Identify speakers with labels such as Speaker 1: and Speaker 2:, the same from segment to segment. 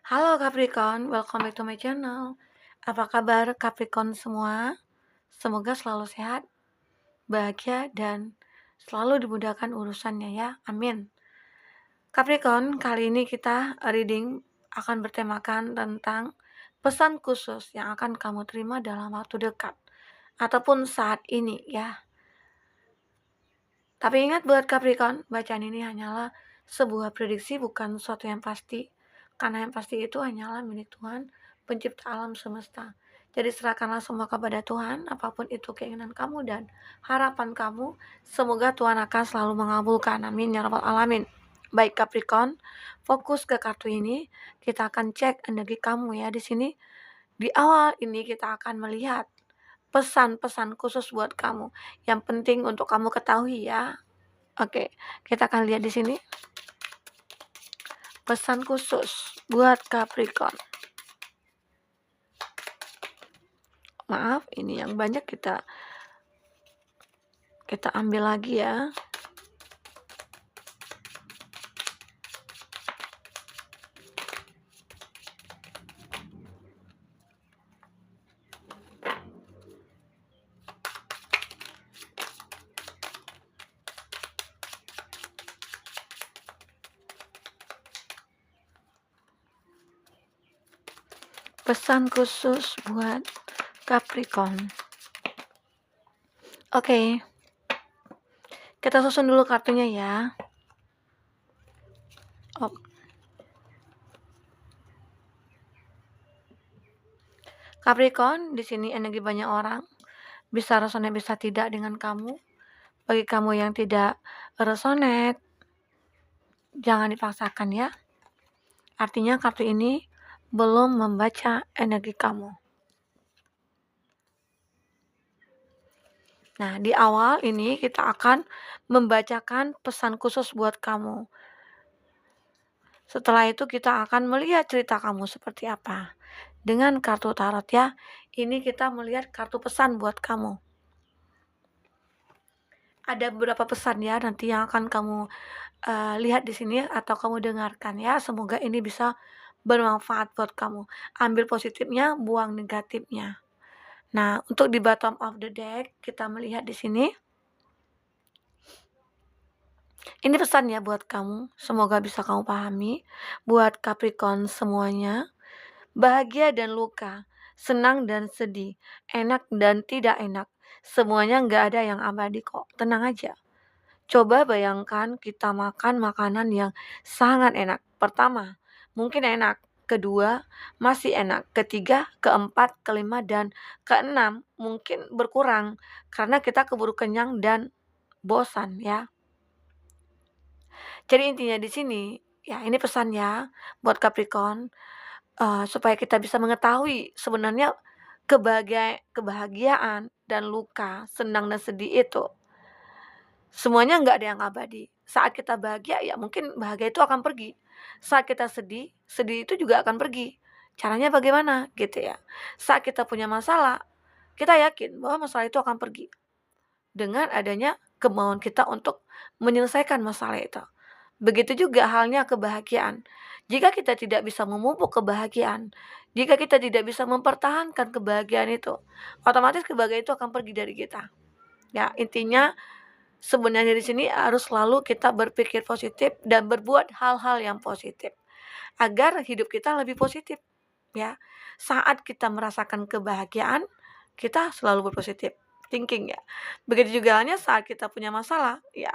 Speaker 1: Halo Capricorn, welcome back to my channel. Apa kabar Capricorn semua? Semoga selalu sehat, bahagia, dan selalu dimudahkan urusannya ya. Amin. Capricorn, kali ini kita reading akan bertemakan tentang pesan khusus yang akan kamu terima dalam waktu dekat ataupun saat ini ya. Tapi ingat buat Capricorn, bacaan ini hanyalah sebuah prediksi, bukan sesuatu yang pasti. Karena yang pasti itu hanyalah milik Tuhan, pencipta alam semesta. Jadi serahkanlah semua kepada Tuhan, apapun itu keinginan kamu dan harapan kamu. Semoga Tuhan akan selalu mengabulkan. Amin ya rabbal alamin. Baik Capricorn, fokus ke kartu ini. Kita akan cek energi kamu ya di sini. Di awal ini kita akan melihat pesan-pesan khusus buat kamu yang penting untuk kamu ketahui ya. Oke, kita akan lihat di sini pesan khusus buat Capricorn. Maaf, ini yang banyak kita ambil lagi ya. Pesan khusus buat Capricorn. Oke. Kita susun dulu kartunya ya. Capricorn, di sini energi banyak orang. Bisa resonate, bisa tidak dengan kamu. Bagi kamu yang tidak resonate, jangan dipaksakan ya. Artinya kartu ini belum membaca energi kamu. Nah, di awal ini kita akan membacakan pesan khusus buat kamu. Setelah itu kita akan melihat cerita kamu seperti apa. Dengan kartu tarot ya, ini kita melihat kartu pesan buat kamu. Ada beberapa pesan ya nanti yang akan kamu lihat di sini atau kamu dengarkan ya. Semoga ini bisa bermanfaat buat kamu. Ambil positifnya, buang negatifnya. Nah, untuk di bottom of the deck kita melihat di sini. Ini pesan ya buat kamu. Semoga bisa kamu pahami. Buat Capricorn semuanya, bahagia dan luka, senang dan sedih, enak dan tidak enak. Semuanya nggak ada yang abadi kok. Tenang aja. Coba bayangkan kita makan makanan yang sangat enak. Pertama, mungkin enak. Kedua, masih enak. Ketiga, keempat, kelima, dan keenam mungkin berkurang karena kita keburu kenyang dan bosan ya. Jadi intinya di sini, ya ini pesan ya buat Capricorn, supaya kita bisa mengetahui sebenarnya kebahagiaan dan luka, senang dan sedih itu semuanya nggak ada yang abadi. Saat kita bahagia, ya mungkin bahagia itu akan pergi. Saat kita sedih, sedih itu juga akan pergi. Caranya bagaimana? Gitu ya. Saat kita punya masalah, kita yakin bahwa masalah itu akan pergi. Dengan adanya kemauan kita untuk menyelesaikan masalah itu. Begitu juga halnya kebahagiaan. Jika kita tidak bisa memupuk kebahagiaan, jika kita tidak bisa mempertahankan kebahagiaan itu, otomatis kebahagiaan itu akan pergi dari kita. Ya, intinya sebenarnya di sini harus selalu kita berpikir positif dan berbuat hal-hal yang positif agar hidup kita lebih positif ya. Saat kita merasakan kebahagiaan, kita selalu berpositif thinking ya. Begitu juga halnya saat kita punya masalah, ya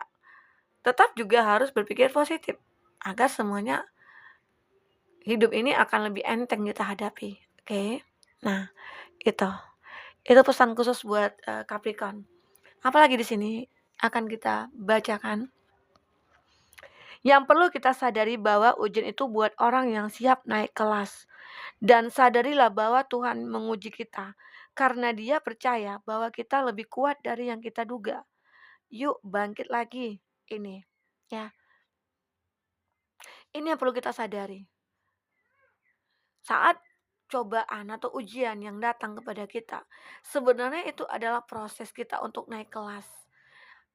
Speaker 1: tetap juga harus berpikir positif agar semuanya hidup ini akan lebih enteng kita hadapi. Oke. Nah, itu pesan khusus buat Capricorn. Apalagi di sini akan kita bacakan. Yang perlu kita sadari bahwa ujian itu buat orang yang siap naik kelas. Dan sadarilah bahwa Tuhan menguji kita karena Dia percaya bahwa kita lebih kuat dari yang kita duga. Yuk bangkit lagi. Ini ya. Ini yang perlu kita sadari. Saat cobaan atau ujian yang datang kepada kita, sebenarnya itu adalah proses kita untuk naik kelas.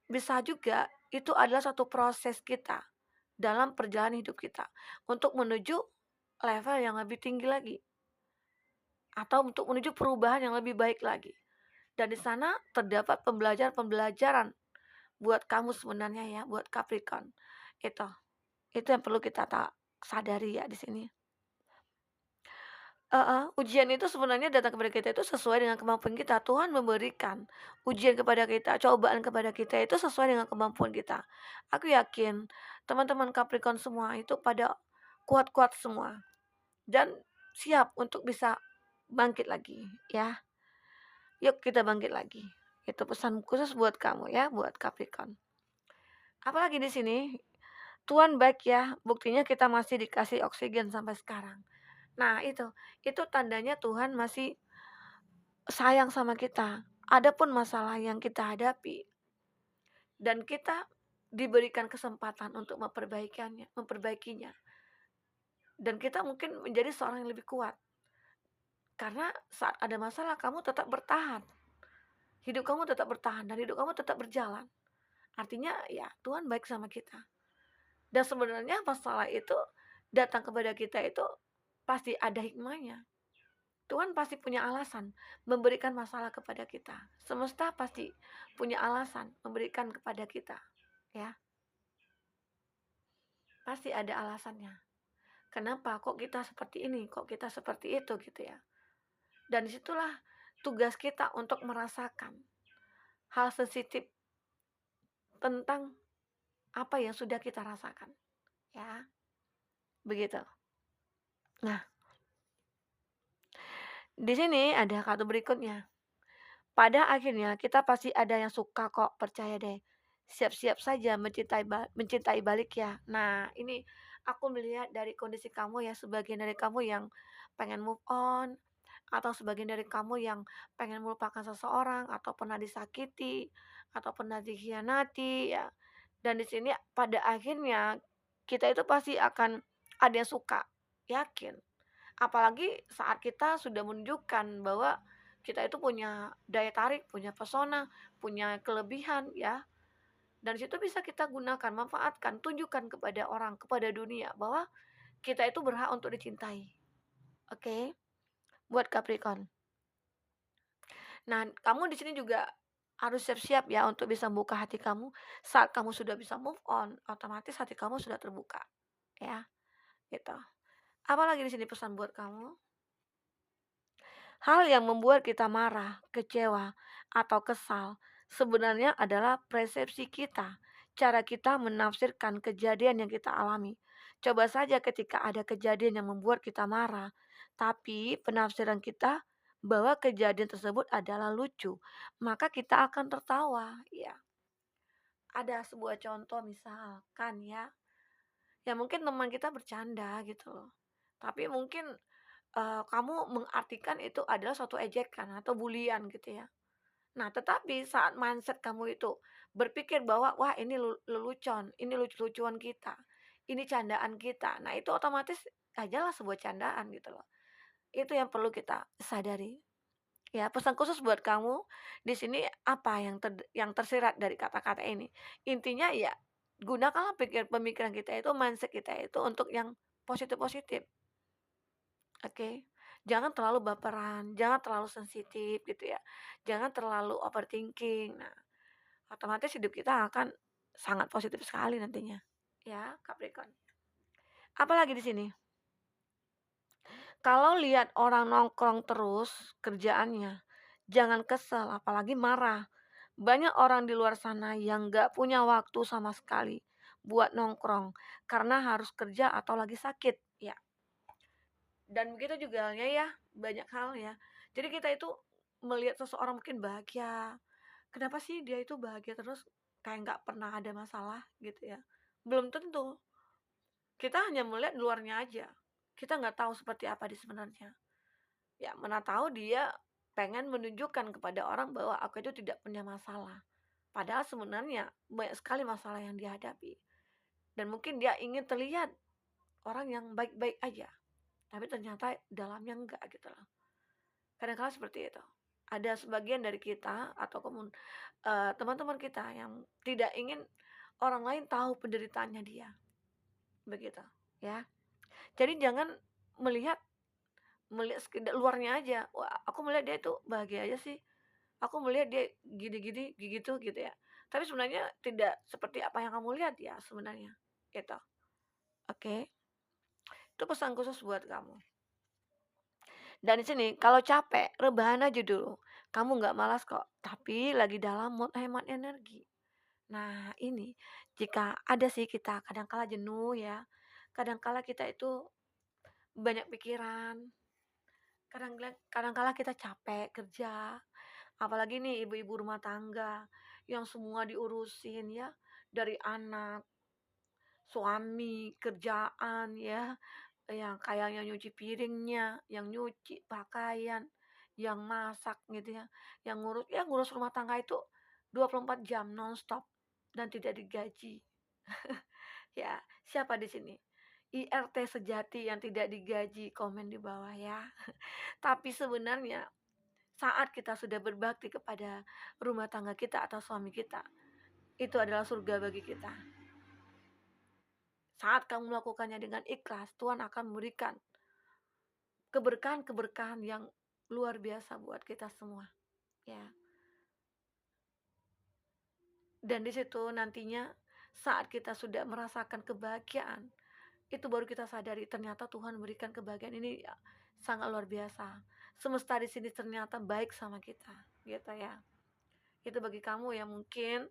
Speaker 1: Bisa juga itu adalah satu proses kita dalam perjalanan hidup kita untuk menuju level yang lebih tinggi lagi, atau untuk menuju perubahan yang lebih baik lagi. Dan di sana terdapat pembelajaran-pembelajaran buat kamu sebenarnya ya, buat Capricorn. Itu itu yang perlu kita sadari ya di sini. Ujian itu sebenarnya datang kepada kita itu sesuai dengan kemampuan kita. Tuhan memberikan ujian kepada kita, cobaan kepada kita itu sesuai dengan kemampuan kita. Aku yakin teman-teman Capricorn semua itu pada kuat-kuat semua dan siap untuk bisa bangkit lagi ya. Yuk kita bangkit lagi. Itu pesan khusus buat kamu ya, buat Capricorn. Apalagi di sini, Tuhan baik ya, buktinya kita masih dikasih oksigen sampai sekarang. Nah itu tandanya Tuhan masih sayang sama kita. Adapun masalah yang kita hadapi dan kita diberikan kesempatan untuk memperbaikinya. Dan kita mungkin menjadi seorang yang lebih kuat. Karena saat ada masalah kamu tetap bertahan. Hidup kamu tetap bertahan dan hidup kamu tetap berjalan. Artinya ya Tuhan baik sama kita. Dan sebenarnya masalah itu datang kepada kita itu pasti ada hikmahnya. Tuhan pasti punya alasan memberikan masalah kepada kita. Semesta pasti punya alasan memberikan kepada kita, ya. Pasti ada alasannya. Kenapa kok kita seperti ini, kok kita seperti itu gitu ya. Dan disitulah tugas kita untuk merasakan hal sensitif tentang apa yang sudah kita rasakan, ya. Begitu. Nah, di sini ada kata berikutnya. Pada akhirnya kita pasti ada yang suka kok, percaya deh. Siap-siap saja mencintai balik ya. Nah, ini aku melihat dari kondisi kamu ya, sebagian dari kamu yang pengen move on, atau sebagian dari kamu yang pengen melupakan seseorang, atau pernah disakiti, atau pernah dikhianati ya. Dan di sini pada akhirnya kita itu pasti akan ada yang suka, yakin. Apalagi saat kita sudah menunjukkan bahwa kita itu punya daya tarik, punya pesona, punya kelebihan ya. Dan situ bisa kita gunakan, manfaatkan, tunjukkan kepada orang, kepada dunia bahwa kita itu berhak untuk dicintai. Oke, buat Capricorn. Nah, kamu di sini juga harus siap-siap ya untuk bisa membuka hati kamu. Saat kamu sudah bisa move on, otomatis hati kamu sudah terbuka. Ya, gitu. Apalagi di sini pesan buat kamu? Hal yang membuat kita marah, kecewa, atau kesal sebenarnya adalah persepsi kita, cara kita menafsirkan kejadian yang kita alami. Coba saja ketika ada kejadian yang membuat kita marah, tapi penafsiran kita bahwa kejadian tersebut adalah lucu, maka kita akan tertawa. Ya, ada sebuah contoh misalkan ya, ya mungkin teman kita bercanda gitu loh. Tapi mungkin kamu mengartikan itu adalah suatu ejekan atau bulian gitu ya. Nah, tetapi saat mindset kamu itu berpikir bahwa, "Wah, ini lelucon, ini lucu-lucuan kita, ini candaan kita." Nah, itu otomatis ajalah sebuah candaan gitu loh. Itu yang perlu kita sadari. Ya, pesan khusus buat kamu di sini apa yang tersirat dari kata-kata ini. Intinya ya gunakanlah pemikiran kita itu, mindset kita itu untuk yang positif-positif. Oke, jangan terlalu baperan, jangan terlalu sensitif gitu ya, jangan terlalu overthinking. Nah, otomatis hidup kita akan sangat positif sekali nantinya, ya Capricorn. Apalagi di sini, kalau lihat orang nongkrong terus kerjaannya, jangan kesel, apalagi marah. Banyak orang di luar sana yang nggak punya waktu sama sekali buat nongkrong karena harus kerja atau lagi sakit, ya. Dan begitu juga halnya ya, banyak hal ya. Jadi kita itu melihat seseorang mungkin bahagia, kenapa sih dia itu bahagia terus, kayak nggak pernah ada masalah gitu ya. Belum tentu, kita hanya melihat luarnya aja, kita nggak tahu seperti apa di sebenarnya. Ya mana tahu dia pengen menunjukkan kepada orang bahwa aku itu tidak punya masalah. Padahal sebenarnya banyak sekali masalah yang dihadapi. Dan mungkin dia ingin terlihat orang yang baik-baik aja, tapi ternyata dalamnya enggak gitu loh. Kadang-kala seperti itu. Ada sebagian dari kita atau teman-teman kita yang tidak ingin orang lain tahu penderitaannya dia, begitu, ya. Jadi jangan melihat melihat sekedar luarnya aja, wah aku melihat dia itu bahagia aja sih, aku melihat dia gini-gini, gitu gitu ya. Tapi sebenarnya tidak seperti apa yang kamu lihat ya sebenarnya, gitu. Oke, itu pesan khusus buat kamu. Dan di sini kalau capek, rebahan aja dulu. Kamu nggak malas kok, tapi lagi dalam mood hemat energi. Nah, ini jika ada sih kita kadang kala jenuh ya, kadang kala kita itu banyak pikiran, kadang kala kita capek kerja, apalagi nih ibu-ibu rumah tangga yang semua diurusin ya, dari anak, suami, kerjaan ya, yang kayak yang nyuci piringnya, yang nyuci pakaian, yang masak gitu ya, yang ngurus rumah tangga itu 24 jam nonstop dan tidak digaji. Ya, siapa di sini? IRT sejati yang tidak digaji, komen di bawah ya. Tapi sebenarnya saat kita sudah berbakti kepada rumah tangga kita atau suami kita, itu adalah surga bagi kita. Saat kamu melakukannya dengan ikhlas, Tuhan akan memberikan keberkahan-keberkahan yang luar biasa buat kita semua, ya. Dan di situ nantinya saat kita sudah merasakan kebahagiaan, itu baru kita sadari ternyata Tuhan berikan kebahagiaan ini ya, sangat luar biasa. Semesta di sini ternyata baik sama kita, gitu ya. Itu bagi kamu yang mungkin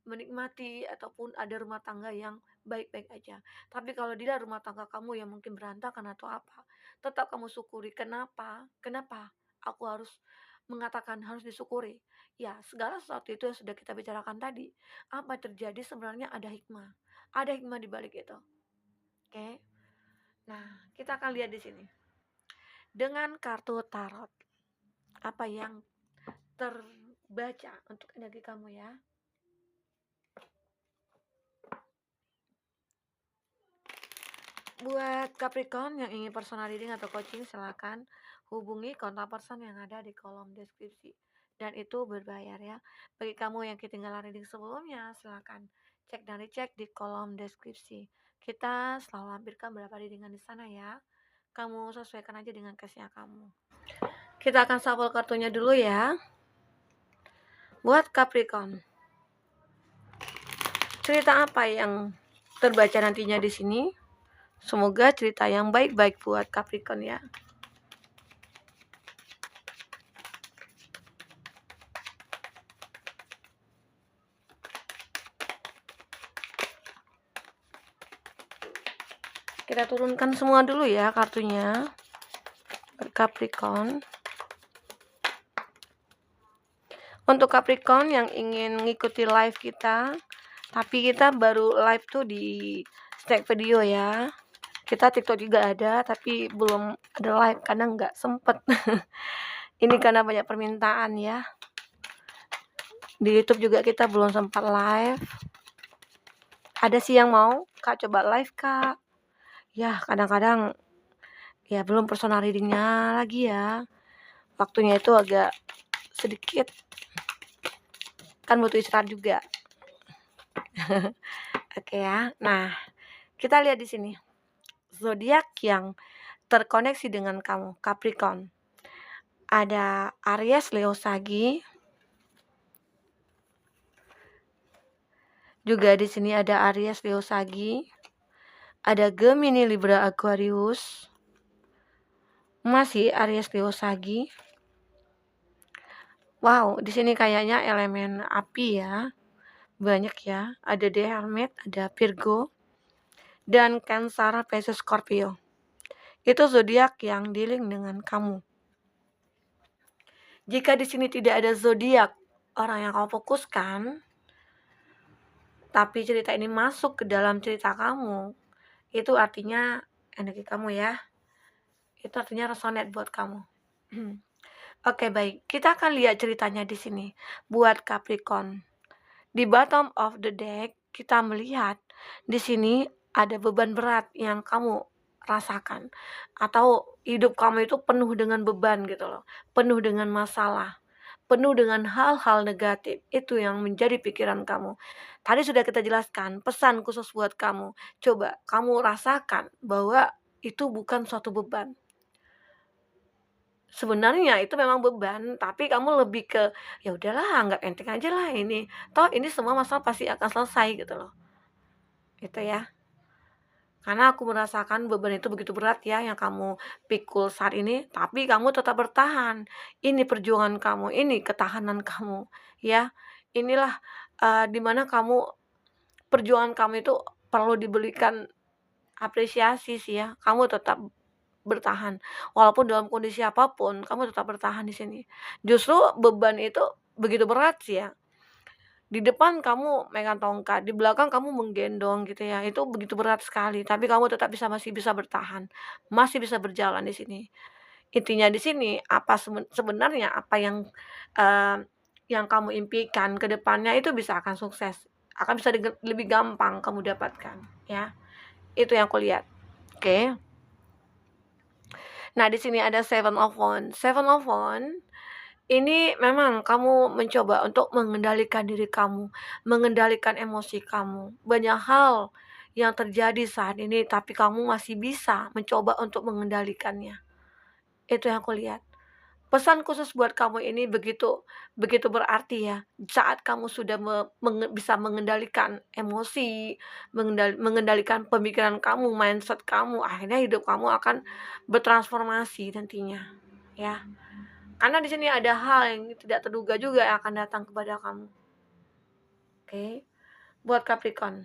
Speaker 1: menikmati ataupun ada rumah tangga yang baik-baik aja. Tapi kalau di dalam rumah tangga kamu yang mungkin berantakan atau apa, tetap kamu syukuri. Kenapa? Kenapa? Aku harus mengatakan harus disyukuri. Ya, segala sesuatu itu yang sudah kita bicarakan tadi. Apa yang terjadi sebenarnya ada hikmah. Ada hikmah di balik itu. Oke. Nah, kita akan lihat di sini. Dengan kartu tarot, apa yang terbaca untuk energi kamu ya. Buat Capricorn yang ingin personal reading atau coaching, silakan hubungi kontak person yang ada di kolom deskripsi. Dan itu berbayar ya. Bagi kamu yang ketinggalan reading sebelumnya, silakan cek dan dicek di kolom deskripsi. Kita selalu lampirkan berapa readingan di sana ya. Kamu sesuaikan aja dengan case-nya kamu. Kita akan shuffle kartunya dulu ya. Buat Capricorn, cerita apa yang terbaca nantinya di sini? Semoga cerita yang baik-baik buat Capricorn ya. Kita turunkan semua dulu ya kartunya. Capricorn. Untuk Capricorn yang ingin ngikuti live kita, tapi kita baru live tuh di Snack Video ya. Kita TikTok juga ada, tapi belum ada live karena nggak sempet. Ini karena banyak permintaan ya. Di YouTube juga kita belum sempat live. Ada sih yang mau, Kak coba live Kak. Ya kadang-kadang ya belum personal readingnya lagi ya. Waktunya itu agak sedikit. Kan butuh istirahat juga. Oke ya. Nah, kita lihat di sini. Zodiak yang terkoneksi dengan kamu, Capricorn. Ada Aries, Leo, Sagi. Juga di sini ada Aries, Leo, Sagi. Ada Gemini, Libra, Aquarius. Masih Aries, Leo, Sagi. Wow, di sini kayaknya elemen api ya. Banyak ya. Ada The Hermit, ada Virgo, dan Cancer, Pisces, Scorpio. Itu zodiak yang dealing dengan kamu. Jika di sini tidak ada zodiak orang yang kamu fokuskan, tapi cerita ini masuk ke dalam cerita kamu, itu artinya energi kamu ya. Itu artinya resonate buat kamu. Oke, baik. Kita akan lihat ceritanya di sini buat Capricorn. Di bottom of the deck, kita melihat di sini ada beban berat yang kamu rasakan, atau hidup kamu itu penuh dengan beban gitu loh, penuh dengan masalah, penuh dengan hal-hal negatif. Itu yang menjadi pikiran kamu. Tadi sudah kita jelaskan pesan khusus buat kamu. Coba kamu rasakan bahwa itu bukan suatu beban. Sebenarnya itu memang beban, tapi kamu lebih ke, "Ya udahlah anggap enteng aja lah ini, toh ini semua masalah pasti akan selesai," gitu loh. Itu ya. Karena aku merasakan beban itu begitu berat ya yang kamu pikul saat ini, tapi kamu tetap bertahan. Ini perjuangan kamu, ini ketahanan kamu, ya. Inilah, di mana perjuangan kamu itu perlu diberikan apresiasi sih ya. Kamu tetap bertahan, walaupun dalam kondisi apapun kamu tetap bertahan di sini. Justru beban itu begitu berat sih ya. Di depan kamu megang tongkat, di belakang kamu menggendong gitu ya, itu begitu berat sekali, tapi kamu tetap masih bisa bertahan, masih bisa berjalan di sini. Intinya di sini, apa sebenarnya apa eee, yang kamu impikan ke depannya itu bisa akan sukses, akan bisa lebih gampang kamu dapatkan, ya. Itu yang aku lihat, oke. Nah, di sini ada Seven of Wands. Seven of Wands ini memang kamu mencoba untuk mengendalikan diri kamu, mengendalikan emosi kamu. Banyak hal yang terjadi saat ini, tapi kamu masih bisa mencoba untuk mengendalikannya. Itu yang aku lihat. Pesan khusus buat kamu ini begitu begitu berarti ya, saat kamu sudah bisa mengendalikan emosi, mengendalikan pemikiran kamu, mindset kamu, akhirnya hidup kamu akan bertransformasi nantinya, ya. Karena di sini ada hal yang tidak terduga juga yang akan datang kepada kamu. Oke, buat Capricorn.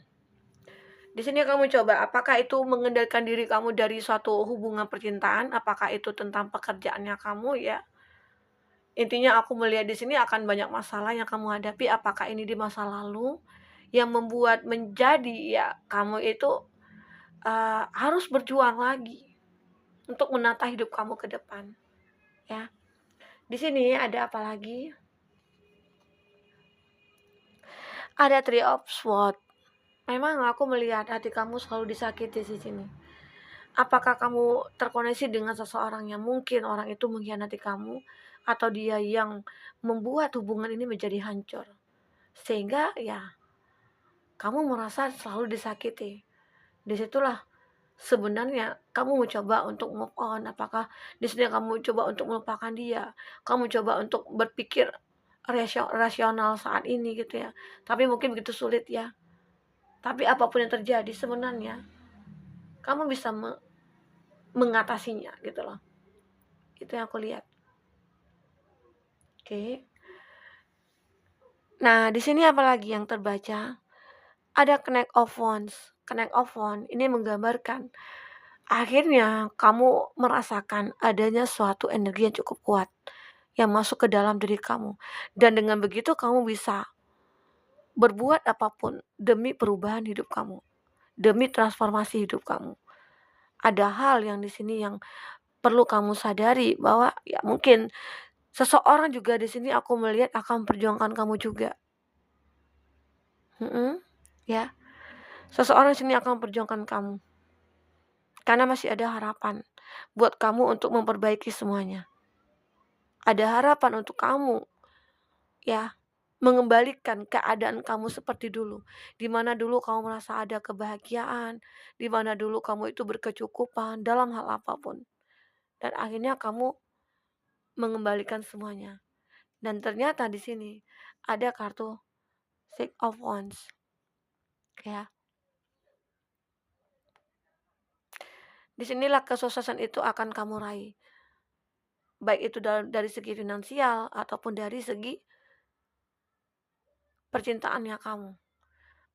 Speaker 1: Di sini kamu coba, apakah itu mengendalikan diri kamu dari suatu hubungan percintaan, apakah itu tentang pekerjaannya kamu ya. Intinya aku melihat di sini akan banyak masalah yang kamu hadapi, apakah ini di masa lalu yang membuat menjadi ya kamu itu harus berjuang lagi untuk menata hidup kamu ke depan, ya. Di sini ada apa lagi? Ada Three of Swords. Memang aku melihat hati kamu selalu disakiti di sini. Apakah kamu terkoneksi dengan seseorang yang mungkin orang itu mengkhianati kamu, atau dia yang membuat hubungan ini menjadi hancur? Sehingga ya kamu merasa selalu disakiti. Disitulah sebenarnya kamu mencoba untuk move on. Apakah di sini kamu coba untuk melupakan dia? Kamu coba untuk berpikir rasional saat ini gitu ya. Tapi mungkin begitu sulit ya. Tapi apapun yang terjadi sebenarnya kamu bisa mengatasinya gitu loh. Itu yang aku lihat. Oke. Nah, di sini apalagi yang terbaca? Ada Knight of Wands. Knight of Wands ini menggambarkan akhirnya kamu merasakan adanya suatu energi yang cukup kuat yang masuk ke dalam diri kamu. Dan dengan begitu kamu bisa berbuat apapun demi perubahan hidup kamu, demi transformasi hidup kamu. Ada hal yang di sini yang perlu kamu sadari bahwa ya mungkin seseorang juga di sini aku melihat akan memperjuangkan kamu juga. Ya. Seseorang di sini akan memperjuangkan kamu. Karena masih ada harapan buat kamu untuk memperbaiki semuanya. Ada harapan untuk kamu ya mengembalikan keadaan kamu seperti dulu. Di mana dulu kamu merasa ada kebahagiaan, di mana dulu kamu itu berkecukupan dalam hal apapun. Dan akhirnya kamu mengembalikan semuanya. Dan ternyata di sini ada kartu Six of Wands. Ya. Disinilah kesuksesan itu akan kamu raih. Baik itu dari segi finansial ataupun dari segi percintaannya kamu.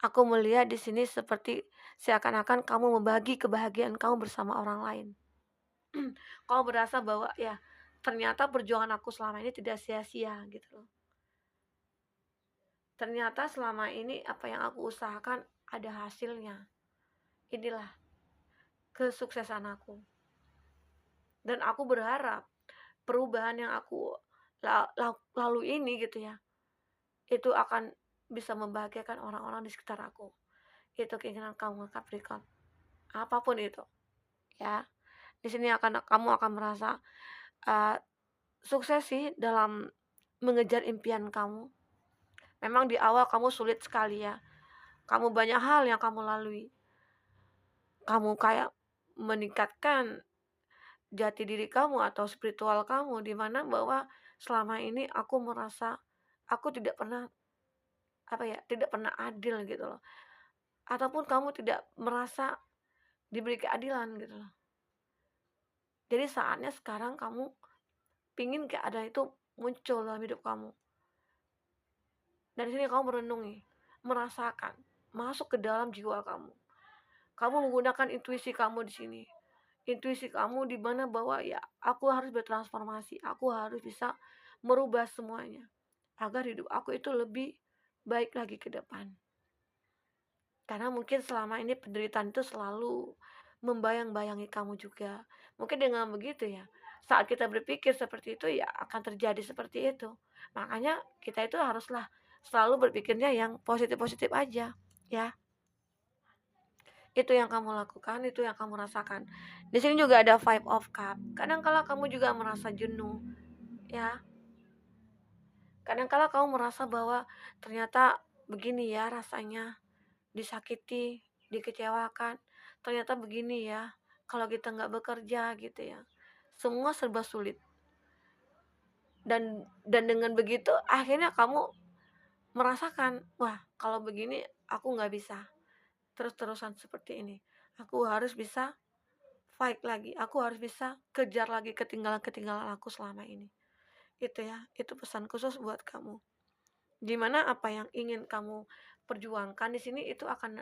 Speaker 1: Aku melihat di sini seperti seakan-akan kamu membagi kebahagiaan kamu bersama orang lain. Kamu berasa bahwa ya ternyata perjuangan aku selama ini tidak sia-sia gitu loh. Ternyata selama ini apa yang aku usahakan ada hasilnya. Inilah kesuksesan aku. Dan aku berharap perubahan yang aku lalu ini gitu ya, itu akan bisa membahagiakan orang-orang di sekitar aku. Itu keinginan kamu Capricorn. Apapun itu, ya. Di sini kamu akan merasa sukses sih dalam mengejar impian kamu. Memang di awal kamu sulit sekali ya. Kamu banyak hal yang kamu lalui. Kamu kayak meningkatkan jati diri kamu atau spiritual kamu, di mana bahwa selama ini aku merasa aku tidak pernah, apa ya, tidak pernah adil gitu loh, ataupun kamu tidak merasa diberi keadilan gitu loh. Jadi saatnya sekarang kamu pingin keadaan itu muncul dalam hidup kamu. Dari sini kamu merenungi, merasakan, masuk ke dalam jiwa kamu. Kamu menggunakan intuisi kamu di sini. Intuisi kamu di mana bahwa ya aku harus bertransformasi, aku harus bisa merubah semuanya agar hidup aku itu lebih baik lagi ke depan. Karena mungkin selama ini penderitaan itu selalu membayang-bayangi kamu juga. Mungkin dengan begitu ya, saat kita berpikir seperti itu ya akan terjadi seperti itu. Makanya kita itu haruslah selalu berpikirnya yang positif-positif aja, ya. Itu yang kamu lakukan, itu yang kamu rasakan. Di sini juga ada Five of Cup. Kadang kala kamu juga merasa jenuh, ya. Kadang kala kamu merasa bahwa ternyata begini ya rasanya disakiti, dikecewakan. Ternyata begini ya, kalau kita nggak bekerja gitu ya. Semua serba sulit. Dan dengan begitu akhirnya kamu merasakan, wah kalau begini aku nggak bisa terus-terusan seperti ini. Aku harus bisa fight lagi, aku harus bisa kejar lagi ketinggalan-ketinggalan aku selama ini. Itu ya, itu pesan khusus buat kamu. Dimana apa yang ingin kamu perjuangkan di sini itu akan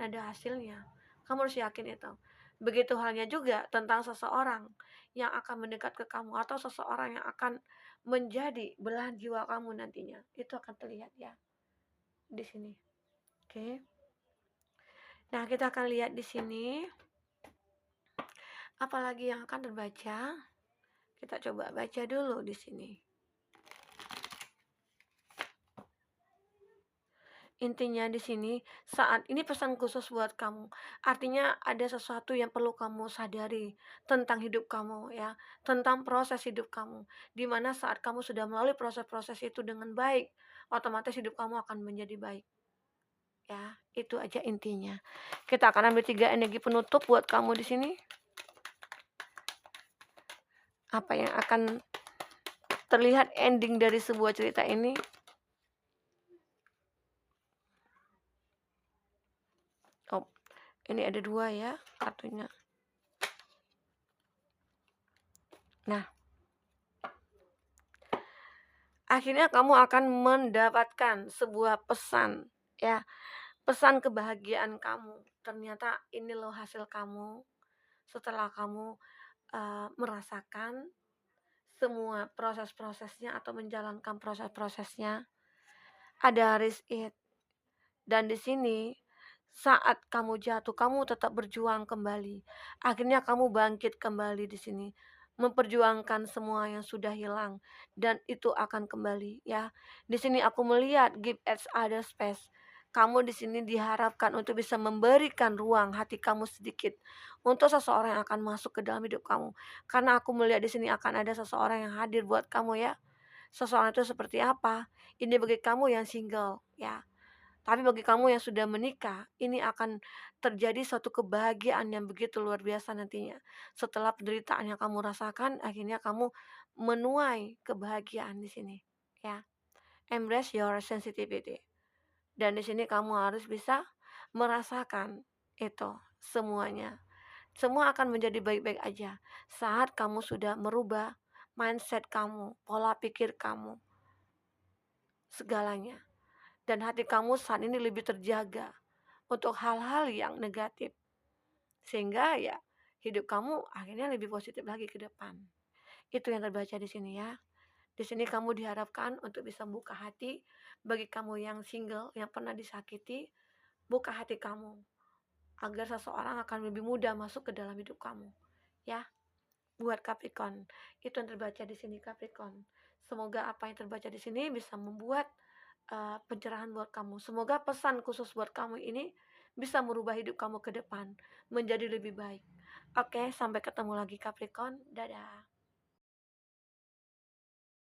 Speaker 1: ada hasilnya. Kamu harus yakin itu. Begitu halnya juga tentang seseorang yang akan mendekat ke kamu atau seseorang yang akan menjadi belahan jiwa kamu nantinya. Itu akan terlihat ya di sini. Oke. Nah, kita akan lihat di sini apalagi yang akan terbaca. Kita coba baca dulu di sini. Intinya di sini, saat ini pesan khusus buat kamu. Artinya ada sesuatu yang perlu kamu sadari tentang hidup kamu ya, tentang proses hidup kamu. Di mana saat kamu sudah melalui proses-proses itu dengan baik, otomatis hidup kamu akan menjadi baik. Ya, itu aja intinya. Kita akan ambil 3 energi penutup buat kamu di sini. Apa yang akan terlihat ending dari sebuah cerita ini? Oh, ini ada 2 ya kartunya. Nah, akhirnya kamu akan mendapatkan sebuah pesan ya, pesan kebahagiaan kamu. Ternyata ini loh hasil kamu setelah kamu merasakan semua proses-prosesnya atau menjalankan proses-prosesnya. Ada risk it. Dan di sini saat kamu jatuh, kamu tetap berjuang kembali. Akhirnya kamu bangkit kembali di sini, memperjuangkan semua yang sudah hilang dan itu akan kembali ya. Di sini aku melihat give each other space. Kamu di sini diharapkan untuk bisa memberikan ruang hati kamu sedikit untuk seseorang yang akan masuk ke dalam hidup kamu. Karena aku melihat di sini akan ada seseorang yang hadir buat kamu ya. Seseorang itu seperti apa? Ini bagi kamu yang single ya. Tapi bagi kamu yang sudah menikah, ini akan terjadi suatu kebahagiaan yang begitu luar biasa nantinya. Setelah penderitaan yang kamu rasakan, akhirnya kamu menuai kebahagiaan di sini, ya. Embrace your sensitivity. Dan di sini kamu harus bisa merasakan itu semuanya. Semua akan menjadi baik-baik aja saat kamu sudah merubah mindset kamu, pola pikir kamu, segalanya. Dan hati kamu saat ini lebih terjaga untuk hal-hal yang negatif. Sehingga ya hidup kamu akhirnya lebih positif lagi ke depan. Itu yang terbaca di sini ya. Di sini kamu diharapkan untuk bisa buka hati bagi kamu yang single, yang pernah disakiti, buka hati kamu agar seseorang akan lebih mudah masuk ke dalam hidup kamu. Ya, buat Capricorn. Itu yang terbaca di sini Capricorn. Semoga apa yang terbaca di sini bisa membuat pencerahan buat kamu. Semoga pesan khusus buat kamu ini bisa merubah hidup kamu ke depan menjadi lebih baik. Oke, sampai ketemu lagi Capricorn. Dadah.